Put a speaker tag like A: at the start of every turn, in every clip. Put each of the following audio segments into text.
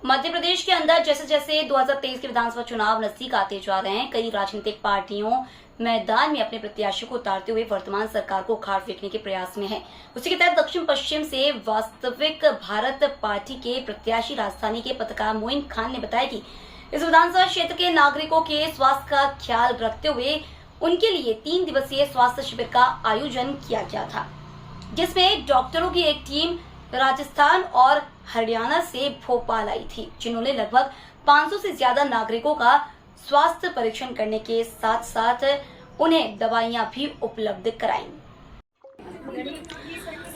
A: मध्य प्रदेश के अंदर जैसे जैसे 2023 के विधानसभा चुनाव नजदीक आते जा रहे हैं, कई राजनीतिक पार्टियों मैदान में अपने प्रत्याशियों को उतारते हुए वर्तमान सरकार को उखाड़ फेंकने के प्रयास में है। उसी के तहत दक्षिण पश्चिम से वास्तविक भारत पार्टी के प्रत्याशी राजधानी के पत्रकार मोइन खान ने बताया कि इस विधानसभा क्षेत्र के नागरिकों के स्वास्थ्य का ख्याल रखते हुए उनके लिए 3 दिवसीय स्वास्थ्य शिविर का आयोजन किया गया था, जिसमें डॉक्टरों की एक टीम राजस्थान और हरियाणा से भोपाल आई थी, जिन्होंने लगभग 500 से ज्यादा नागरिकों का स्वास्थ्य परीक्षण करने के साथ साथ उन्हें दवाइयां भी उपलब्ध कराईं।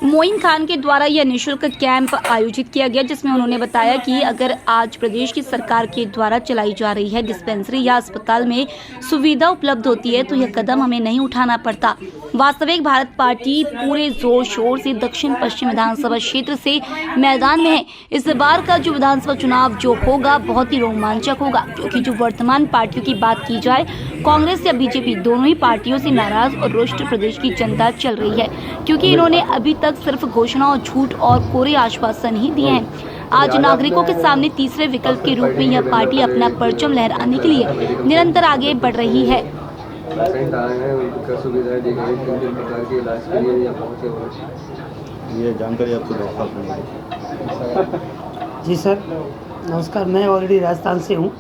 A: मोइन खान के द्वारा यह निःशुल्क कैंप आयोजित किया गया, जिसमें उन्होंने बताया कि अगर आज प्रदेश की सरकार के द्वारा चलाई जा रही है डिस्पेंसरी या अस्पताल में सुविधा उपलब्ध होती है तो यह कदम हमें नहीं उठाना पड़ता। वास्तविक भारत पार्टी पूरे जोर शोर से दक्षिण पश्चिम विधानसभा क्षेत्र से मैदान में है। इस बार का जो विधानसभा चुनाव जो होगा बहुत ही रोमांचक होगा, क्योंकि जो वर्तमान पार्टियों की बात की जाए, कांग्रेस या बीजेपी दोनों ही पार्टियों से नाराज और रुष्ट प्रदेश की जनता चल रही है, क्योंकि इन्होंने अभी तक सिर्फ घोषणा और झूठ और कोरे आश्वासन ही दिए हैं। आज नागरिकों के सामने तीसरे विकल्प के रूप में यह पार्टी अपना परचम लहराने के लिए निरंतर आगे बढ़ रही है।
B: ये जानकारी आपको
C: जी सर, नमस्कार। मैं ऑलरेडी राजस्थान से हूँ,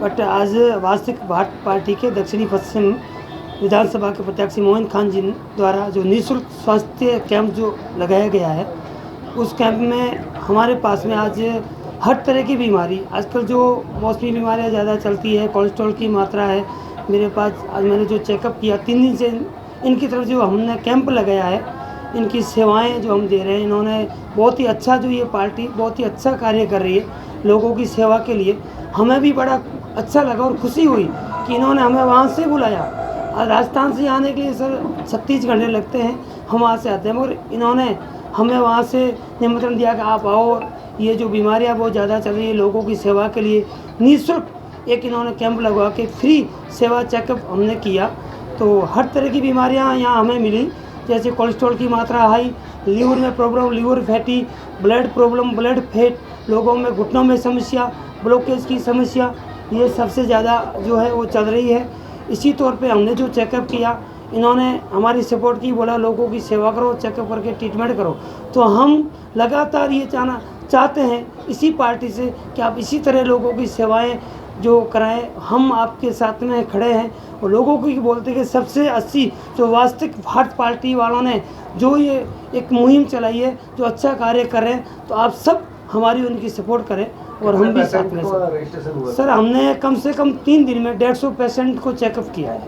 C: बट आज वास्तविक भारत पार्टी के दक्षिणी पश्चिम विधानसभा के प्रत्याशी मोइन खान जी द्वारा जो निःशुल्क स्वास्थ्य कैंप जो लगाया गया है, उस कैंप में हमारे पास में आज हर तरह की बीमारी, आजकल जो मौसमी बीमारियां ज़्यादा चलती है, कोलेस्ट्रॉल की मात्रा है, मेरे पास आज मैंने जो चेकअप किया 3 दिन से इनकी तरफ जो हमने कैंप लगाया है, इनकी सेवाएं जो हम दे रहे हैं, इन्होंने बहुत ही अच्छा, जो ये पार्टी बहुत ही अच्छा कार्य कर रही है लोगों की सेवा के लिए। हमें भी बड़ा अच्छा लगा और खुशी हुई कि इन्होंने हमें वहाँ से बुलाया। राजस्थान से आने के लिए सर 36 घंटे लगते हैं, हम वहाँ से आते हैं, मगर इन्होंने हमें वहाँ से निमंत्रण दिया कि आप आओ, ये जो बीमारियाँ बहुत ज़्यादा चल रही है लोगों की सेवा के लिए निःशुल्क एक इन्होंने कैंप लगवा के फ्री सेवा चेकअप हमने किया। तो हर तरह की बीमारियाँ यहाँ हमें मिली, जैसे कोलेस्ट्रॉल की मात्रा हाई, लीवर में problem, liver fatty, blood problem, blood fat, लोगों में घुटनों में समस्या, ब्लॉकेज की समस्या, ये सबसे ज़्यादा जो है वो चल रही है। इसी तौर पे हमने जो चेकअप किया, इन्होंने हमारी सपोर्ट की, बोला लोगों की सेवा करो, चेकअप करके ट्रीटमेंट करो। तो हम लगातार ये चाहते हैं इसी पार्टी से कि आप इसी तरह लोगों की सेवाएं जो कराएं। हम आपके साथ में खड़े हैं और लोगों को बोलते कि सबसे 80 जो वास्तविक भारत पार्टी वालों ने जो ये एक मुहिम चलाई है, जो अच्छा कार्य कर रहे हैं, तो आप सब हमारी उनकी सपोर्ट करें और हम भी साथ में। सर हमने कम से कम 3 दिन में 150 पेशेंट को चेकअप किया है,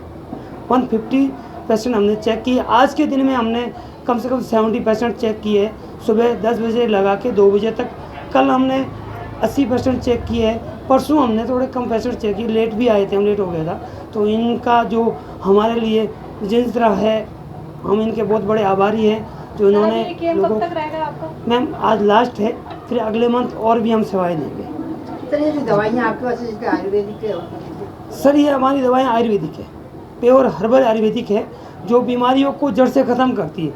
C: 150 पेशेंट हमने चेक किए। आज के दिन में हमने कम से कम 70 पेशेंट चेक किए, सुबह 10 बजे लगा के 2 बजे तक। कल हमने 80 पेशेंट चेक किए हैं, परसों हमने थोड़े कम पेशेंट चेक किए, लेट भी आए थे, हम लेट हो गया था। तो इनका जो हमारे लिए जिस तरह है, हम इनके बहुत बड़े आभारी हैं जो इन्होंने लोगों। मैम आज लास्ट है, फिर अगले मंथ और भी हम सेवाएं देंगे।
D: सर ये जो दवाइयाँ आपके पास है, आयुर्वेदिक है?
C: सर ये हमारी दवाएं आयुर्वेदिक है, प्योर हर्बल आयुर्वेदिक है, जो बीमारियों को जड़ से ख़त्म करती है।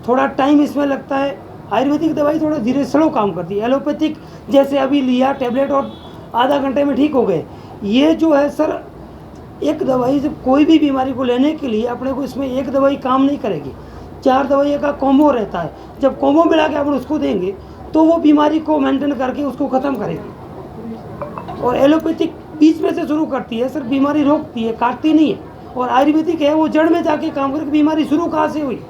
C: थोड़ा टाइम इसमें लगता है, आयुर्वेदिक दवाई थोड़ा धीरे स्लो काम करती है। एलोपैथिक जैसे अभी लिया टैबलेट और आधा घंटे में ठीक हो गए। ये जो है सर, एक दवाई जब कोई भी बीमारी को लेने के लिए अपने को इसमें एक दवाई काम नहीं करेगी, 4 दवाइयों का कॉम्बो रहता है। जब कॉम्बो मिला के अपन उसको देंगे तो वो बीमारी को मेंटेन करके उसको ख़त्म करेगी। और एलोपैथिक बीच में से शुरू करती है सर, बीमारी रोकती है, काटती नहीं है। और आयुर्वेदिक है, वो जड़ में जाके काम करके बीमारी शुरू कहाँ से हुई।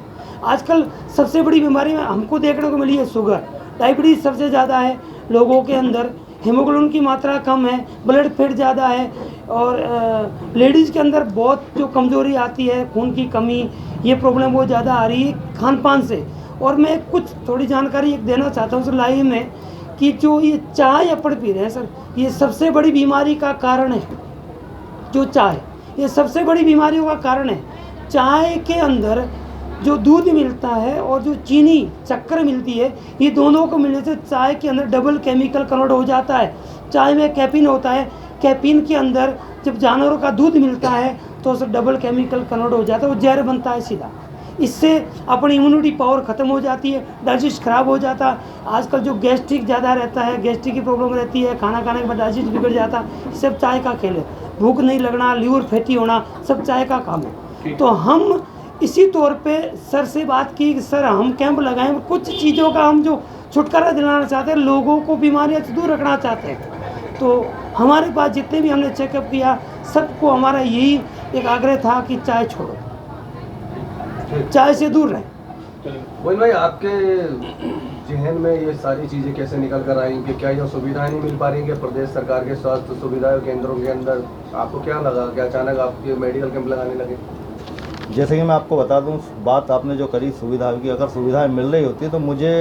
C: आजकल सबसे बड़ी बीमारी में हमको देखने को मिली है शुगर, डायबिटीज़ सबसे ज़्यादा है लोगों के अंदर, हीमोग्लोबिन की मात्रा कम है, ब्लड फैट ज़्यादा है, और लेडीज़ के अंदर बहुत जो कमज़ोरी आती है, खून की कमी, ये प्रॉब्लम बहुत ज़्यादा आ रही है खान पान से। और मैं कुछ थोड़ी जानकारी एक देना चाहता हूँ सर लाइव में, कि जो ये चाय अपन पी रहे हैं सर, ये सबसे बड़ी बीमारी का कारण है। जो चाय, ये सबसे बड़ी बीमारियों का कारण है। चाय के अंदर जो दूध मिलता है और जो चीनी शक्कर मिलती है, ये दोनों को मिलने से चाय के अंदर डबल केमिकल कन्वर्ट हो जाता है। चाय में कैफीन होता है, कैफीन के अंदर जब जानवरों का दूध मिलता है तो उसे डबल केमिकल कन्वर्ट हो जाता है, वो जहर बनता है सीधा। इससे अपनी इम्यूनिटी पावर ख़त्म हो जाती है, डाइजेस्ट खराब हो जाता है। आजकल जो गैस्ट्रिक ज़्यादा रहता है, गैस्ट्रिक की प्रॉब्लम रहती है, खाना खाने के बाद डाइजेस्ट बिगड़ जाता है, सब चाय का खेल है। भूख नहीं लगना, लीवर फैटी होना, सब चाय का काम है। तो हम इसी तौर पे सर से बात की कि सर हम कैंप लगाएं, कुछ चीज़ों का हम जो छुटकारा दिलाना चाहते हैं, लोगों को बीमारियों से दूर रखना चाहते हैं। तो हमारे पास जितने भी हमने चेकअप किया, सबको हमारा यही एक आग्रह था कि चाय छोड़ो, चाय से दूर रहें।
B: मोइन भाई, आपके जहन में ये सारी चीज़ें कैसे निकल कर आई कि क्या ये सुविधाएं नहीं मिल पा रही कि प्रदेश सरकार के स्वास्थ्य सुविधा केंद्रों के अंदर? आपको क्या लगा कि अचानक आपके मेडिकल कैंप लगाने लगे?
E: जैसे कि मैं आपको बता दूं, बात आपने जो करी सुविधा की, अगर सुविधाएं मिल रही होती तो मुझे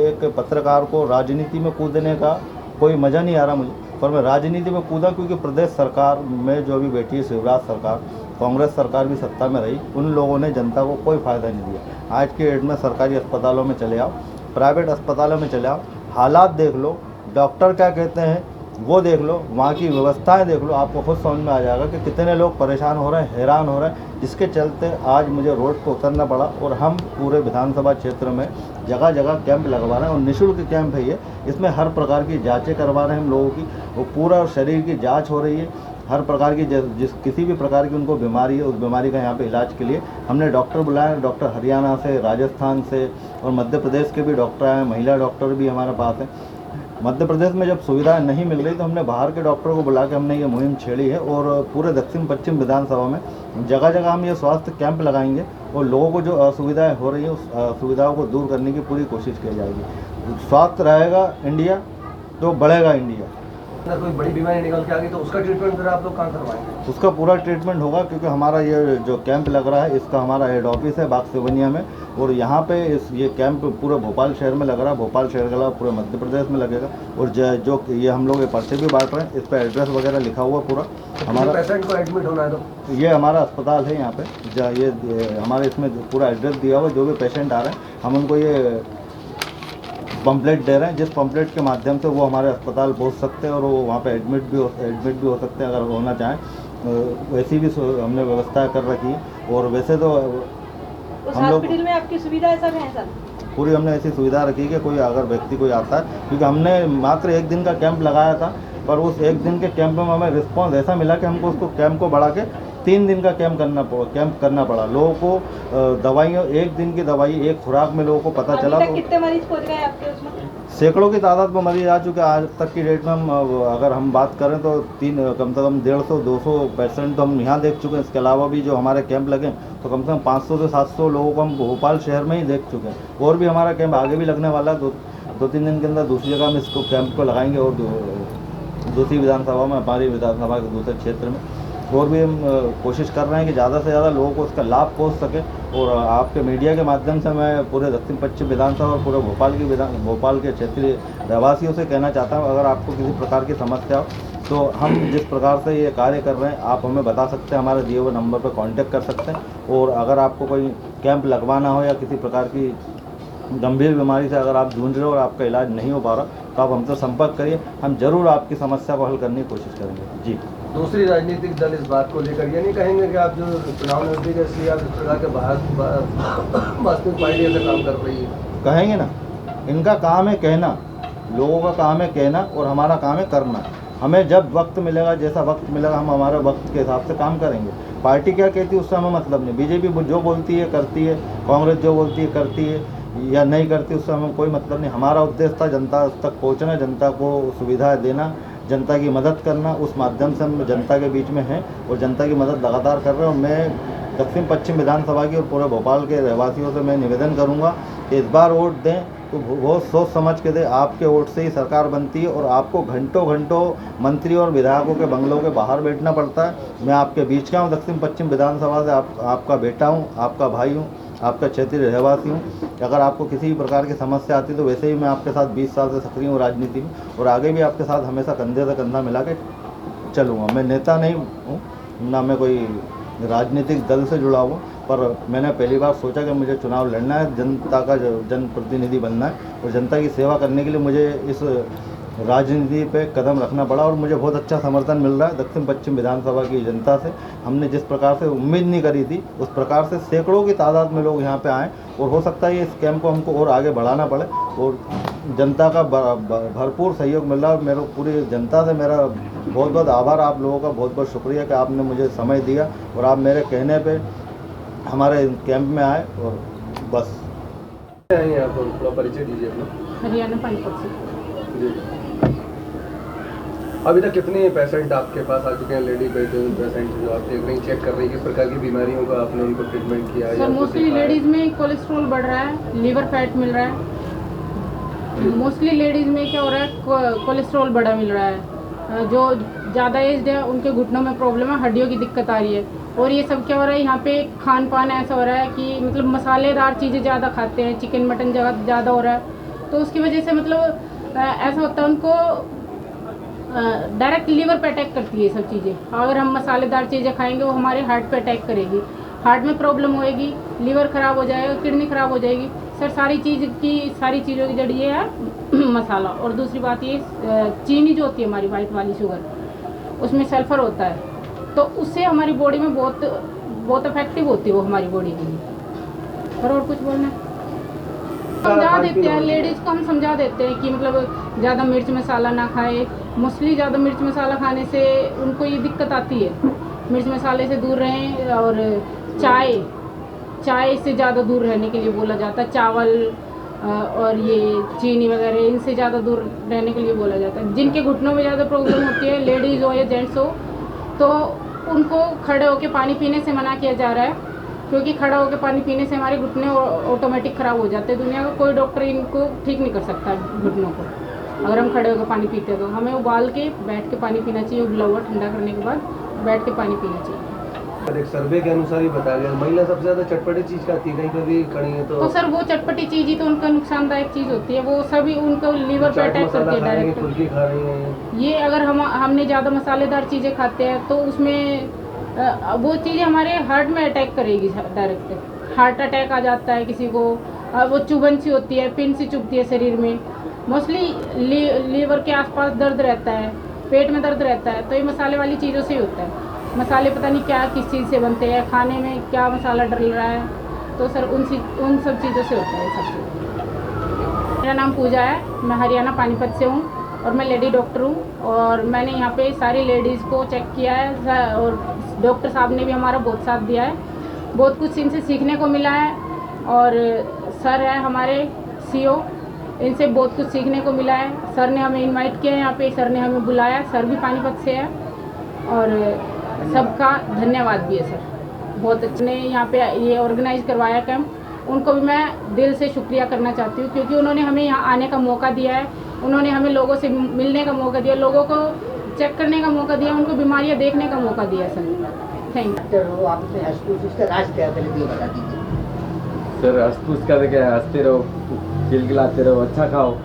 E: एक पत्रकार को राजनीति में कूदने का कोई मज़ा नहीं आ रहा मुझे, पर मैं राजनीति में कूदा क्योंकि प्रदेश सरकार में जो भी बैठी है शिवराज सरकार, कांग्रेस सरकार भी सत्ता में रही, उन लोगों ने जनता को कोई फ़ायदा नहीं दिया। आज के डेट में सरकारी अस्पतालों में चले आओ, प्राइवेट अस्पतालों में चले आओ, हालात देख लो, डॉक्टर क्या कहते हैं वो देख लो, वहाँ की व्यवस्थाएं देख लो, आपको खुद समझ में आ जाएगा कि कितने लोग परेशान हो रहे हैं, हैरान हो रहे हैं, जिसके चलते आज मुझे रोड पर उतरना पड़ा। और हम पूरे विधानसभा क्षेत्र में जगह जगह कैंप लगवा रहे हैं और निःशुल्क कैंप है ये। इसमें हर प्रकार की जांचें करवा रहे हैं हम लोगों की, वो पूरा शरीर की जाँच हो रही है, हर प्रकार की जिस किसी भी प्रकार की उनको बीमारी है, उस बीमारी का यहाँ पे इलाज के लिए हमने डॉक्टर बुलाए। डॉक्टर हरियाणा से, राजस्थान से और मध्य प्रदेश के भी डॉक्टर हैं, महिला डॉक्टर भी हमारे पास हैं। मध्य प्रदेश में जब सुविधाएं नहीं मिल रही तो हमने बाहर के डॉक्टरों को बुला के हमने ये मुहिम छेड़ी है और पूरे दक्षिण पश्चिम विधानसभा में जगह जगह हम ये स्वास्थ्य कैंप लगाएंगे और लोगों को जो असुविधाएं हो रही हैं उस असुविधाओं को दूर करने की पूरी कोशिश की जाएगी। स्वास्थ्य रहेगा इंडिया तो बढ़ेगा इंडिया।
B: अगर कोई बड़ी बीमारी निकल के आ गई तो उसका ट्रीटमेंट फिर आप लोग कहाँ करवाएंगे?
E: उसका पूरा ट्रीटमेंट होगा क्योंकि हमारा ये जो कैंप लग रहा है इसका हमारा हेड ऑफिस है बाग सिवनिया में, और यहाँ पे ये कैंप पूरे भोपाल शहर में लग रहा है, भोपाल शहर के अलावा पूरे मध्य प्रदेश में लगेगा। और जो ये हम लोग ये पर्चे भी बांट रहे हैं, इस पर एड्रेस वगैरह लिखा हुआ पूरा। हमारा
B: पेशेंट को एडमिट होना है तो
E: ये हमारा अस्पताल है यहाँ पे, ये हमारे इसमें पूरा एड्रेस दिया हुआ, जो भी पेशेंट आ रहे हैं हम उनको ये पम्पलेट दे रहे हैं, जिस पम्पलेट के माध्यम से वो हमारे अस्पताल पहुंच सकते हैं और वो वहाँ पे एडमिट भी हो सकते हैं अगर होना चाहें। वैसी भी हमने व्यवस्था कर रखी है। और वैसे तो हम लोग
F: हॉस्पिटल में आपकी सुविधा सब है सर?
E: पूरी हमने ऐसी सुविधा रखी है कि कोई अगर व्यक्ति कोई आता है, क्योंकि हमने मात्र 1 दिन का कैंप लगाया था, पर उस 1 दिन के कैंप में हमें रिस्पॉन्स ऐसा मिला कि हमको उसको कैंप को बढ़ा के 3 दिन का कैंप करना पड़ा। लोगों को दवाइयों 1 दिन की दवाई 1 खुराक में लोगों को पता चला।
F: अभी तक कितने मरीज पहुंच गए आपके उसमें?
E: सैकड़ों की तादाद में मरीज आ चुके हैं। आज तक की डेट में हम अगर हम बात करें तो कम से कम 150-200 पेशेंट तो हम यहाँ देख चुके हैं। इसके अलावा भी जो हमारे कैंप लगे तो कम से कम 500 से 700 लोगों को हम भोपाल शहर में ही देख चुके हैं। और भी हमारा कैंप आगे भी लगने वाला है। 2-3 दिन के अंदर दूसरी जगह हम इसको कैंप को लगाएंगे और दूसरी विधानसभा में, हमारी विधानसभा के दूसरे क्षेत्र में। और भी हम कोशिश कर रहे हैं कि ज़्यादा से ज़्यादा लोगों को उसका लाभ पहुंच सके। और आपके मीडिया के माध्यम से मैं पूरे दक्षिण पश्चिम विधानसभा और पूरे भोपाल के क्षेत्रीय रहवासियों से कहना चाहता हूं, अगर आपको किसी प्रकार की समस्या हो तो हम जिस प्रकार से ये कार्य कर रहे हैं आप हमें बता सकते हैं, हमारे दिए हुए नंबर पर कांटेक्ट कर सकते हैं। और अगर आपको कोई कैंप लगवाना हो या किसी प्रकार की गंभीर बीमारी से अगर आप जूझ रहे हो और आपका इलाज नहीं हो पा रहा तो आप हमसे संपर्क करिए, हम जरूर आपकी समस्या को हल करने की कोशिश करेंगे। जी।
B: दूसरी राजनीतिक दल इस बात को लेकर ये नहीं कहेंगे कि आप जो चुनाव नजदीक है इसलिए आप इस प्रकार के वास्तविक पार्टी ऐसे काम कर रही है?
E: कहेंगे ना, इनका काम है कहना, लोगों का काम है कहना और हमारा काम है करना। हमें जब वक्त मिलेगा, जैसा वक्त मिलेगा, हम हमारे वक्त के हिसाब से काम करेंगे। पार्टी क्या कहती है उससे हमें मतलब नहीं। बीजेपी जो बोलती है करती है, कांग्रेस जो बोलती है करती है या नहीं करती, उससे हमें कोई मतलब नहीं। हमारा उद्देश्य था जनता तक पहुँचना, जनता को सुविधाएँ देना, जनता की मदद करना। उस माध्यम से हम जनता के बीच में हैं और जनता की मदद लगातार कर रहे हैं। और मैं दक्षिण पश्चिम विधानसभा की और पूरे भोपाल के रहवासियों से मैं निवेदन करूंगा कि इस बार वोट दें तो बहुत सोच समझ के दें। आपके वोट से ही सरकार बनती है और आपको घंटों घंटों मंत्री और विधायकों के बंगलों के बाहर बैठना पड़ता है। मैं आपके बीच का हूँ, दक्षिण पश्चिम विधानसभा से आपका बेटा हूँ, आपका भाई हूँ, आपका क्षेत्रीय रहवासी हूँ। अगर आपको किसी भी प्रकार की समस्या आती है तो वैसे ही मैं आपके साथ 20 साल से सक्रिय हूँ राजनीति में और आगे भी आपके साथ हमेशा कंधे से कंधा मिला के चलूँगा। मैं नेता नहीं हूँ, ना मैं कोई राजनीतिक दल से जुड़ा हुआ, पर मैंने पहली बार सोचा कि मुझे चुनाव लड़ना है, जनता का जनप्रतिनिधि बनना है और जनता की सेवा करने के लिए मुझे इस राजनीति पे कदम रखना पड़ा और मुझे बहुत अच्छा समर्थन मिल रहा है दक्षिण पश्चिम विधानसभा की जनता से। हमने जिस प्रकार से उम्मीद नहीं करी थी उस प्रकार से सैकड़ों की तादाद में लोग यहाँ पे आए और हो सकता है इस कैंप को हमको और आगे बढ़ाना पड़े और जनता का भरपूर सहयोग मिल रहा है। और मेरे पूरी जनता से मेरा बहुत बहुत आभार, आप लोगों का बहुत बहुत शुक्रिया कि आपने मुझे समय दिया और आप मेरे कहने पर हमारे कैंप में आए और बस।
B: आप थोड़ा परिचय दीजिए अपना।
F: हरियाणा पानीपत से।
B: जी। अभी तक कितने पेशेंट आपके पास आ चुके हैं, लेडी पेशेंट जो आप देख रहे हैं, चेक कर रही है, किस प्रकार की बीमारियों का आपने उनको ट्रीटमेंट किया?
F: सर मोस्टली लेडीज़ में कोलेस्ट्रॉल बढ़ रहा है, लीवर फैट मिल रहा है। मोस्टली लेडीज़ में क्या हो रहा है, कोलेस्ट्रॉल बढ़ा मिल रहा है। जो ज़्यादा एज है उनके घुटनों में प्रॉब्लम है, हड्डियों की दिक्कत आ रही है। और ये सब क्या हो रहा है, यहाँ पे खान पान ऐसा हो रहा है कि मतलब मसालेदार चीज़ें ज़्यादा खाते हैं, चिकन मटन ज़्यादा हो रहा है, तो उसकी वजह से मतलब ऐसा होता है उनको डायरेक्ट लीवर पे अटैक करती है सब चीज़ें। अगर हम मसालेदार चीज़ें खाएंगे वो हमारे हार्ट पे अटैक करेगी, हार्ट में प्रॉब्लम होएगी, लीवर ख़राब हो जाएगा, किडनी ख़राब हो जाएगी। सर सारी चीज़ों की जड़ ये है मसाला। और दूसरी बात ये चीनी जो होती है हमारी वाइट वाली शुगर, उसमें सल्फ़र होता है, तो उससे हमारी बॉडी में बहुत इफेक्टिव होती है वो हमारी बॉडी के लिए। और कुछ बोलना है? समझा देते हैं लेडीज़ को, हम समझा देते हैं कि मतलब ज़्यादा मिर्च मसाला ना खाए। मोस्टली ज़्यादा मिर्च मसाला खाने से उनको ये दिक्कत आती है, मिर्च मसाले से दूर रहें। और चाय से ज़्यादा दूर रहने के लिए बोला जाता है, चावल और ये चीनी वगैरह इनसे ज़्यादा दूर रहने के लिए बोला जाता है। जिनके घुटनों में ज़्यादा प्रॉब्लम होती है, लेडीज़ हो या जेंट्स हो, तो उनको खड़े होकर पानी पीने से मना किया जा रहा है, क्योंकि खड़ा होकर पानी पीने से हमारे घुटने ऑटोमेटिक ख़राब हो जाते हैं। दुनिया का कोई डॉक्टर इनको ठीक नहीं कर सकता घुटनों को। अगर हम खड़े होकर पानी पीते हैं तो हमें उबाल के बैठ के पानी पीना चाहिए, उबला हुआ ठंडा करने के बाद बैठ के पानी पीना चाहिए।
B: एक सर्वे के अनुसार ही बताया गया महिला सबसे ज़्यादा चटपटी चीज़ खाती है, कहीं पर भी खड़ी है तो
F: सर वो चटपटी चीज़ ही तो उनका नुकसानदायक चीज़ होती है, वो सभी उनको लीवर पे अटैक करती है डायरेक्ट।
B: फुल्की खा रही हैं।
F: ये अगर हमने ज़्यादा मसालेदार चीज़ें खाते हैं तो उसमें वो चीज़ें हमारे हार्ट में अटैक करेगी डायरेक्ट। हार्ट अटैक आ जाता है किसी को, वो चुभन सी होती है, पिन सी चुभती है शरीर में। मोस्टली लीवर के आसपास दर्द रहता है, पेट में दर्द रहता है, तो ये मसाले वाली चीज़ों से ही होता है। मसाले पता नहीं क्या किस चीज़ से बनते हैं, खाने में क्या मसाला डल रहा है, तो सर उन सब चीज़ों से होता है सब चीज़। मेरा नाम पूजा है, मैं हरियाणा पानीपत से हूँ और मैं लेडी डॉक्टर हूँ। और मैंने यहाँ पे सारी लेडीज़ को चेक किया है और डॉक्टर साहब ने भी हमारा बहुत साथ दिया है, बहुत कुछ इनसे सीखने को मिला है। और सर है हमारे CEO, इनसे बहुत कुछ सीखने को मिला है। सर ने हमें इनवाइट किया है यहाँ पे, सर ने हमें बुलाया, सर भी पानीपत से है और सबका धन्यवाद भी है सर। बहुत अच्छे ने यहाँ पे ये ऑर्गेनाइज करवाया कैंप, उनको भी मैं दिल से शुक्रिया करना चाहती हूँ, क्योंकि उन्होंने हमें यहाँ आने का मौका दिया है, उन्होंने हमें लोगों से मिलने का मौका दिया, लोगों को चेक करने का मौका दिया, उनको बीमारियाँ देखने का मौका दिया सर। Thank you.
D: आप अपने हंसपूस का राज क्या पहले ये बता दीजिए।
G: सर हंसपूस का तो क्या है, हंसते रहो, खिलखिलाते रहो, अच्छा खाओ,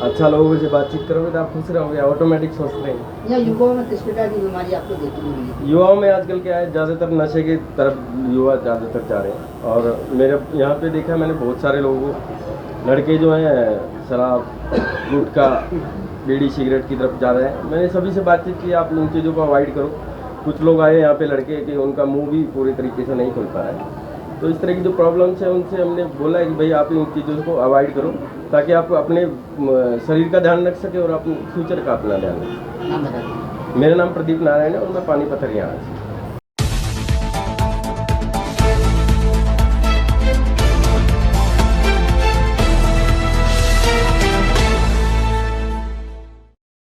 G: अच्छा लोगों से बातचीत करोगे तो आप खुश रहोगे, ऑटोमेटिक सोचते हैं।
D: या युवाओं में किस प्रकार की बीमारी आपको देखने मिली है?
G: युवाओं में आजकल क्या है, ज़्यादातर नशे की तरफ युवा ज़्यादातर जा रहे हैं। और मेरे यहाँ पे देखा मैंने बहुत सारे लोगों को, लड़के जो हैं शराब गुटखा बीड़ी सिगरेट की तरफ जा रहे हैं। मैंने सभी से बातचीत की, आप इन चीज़ों को अवॉइड करो। कुछ लोग आए यहाँ पे लड़के कि उनका मुंह भी पूरी तरीके से नहीं खुल पा रहा है, तो इस तरह की जो प्रॉब्लम्स है उनसे हमने बोला है कि भाई आप इन चीज़ों को अवॉइड करो, ताकि आप अपने शरीर का ध्यान रख सके और अपने फ्यूचर का अपना ध्यान रख सकें।
D: नाम बता दीजिए।
G: मेरा नाम प्रदीप नारायण है और मैं पानीपत हरियाणा से।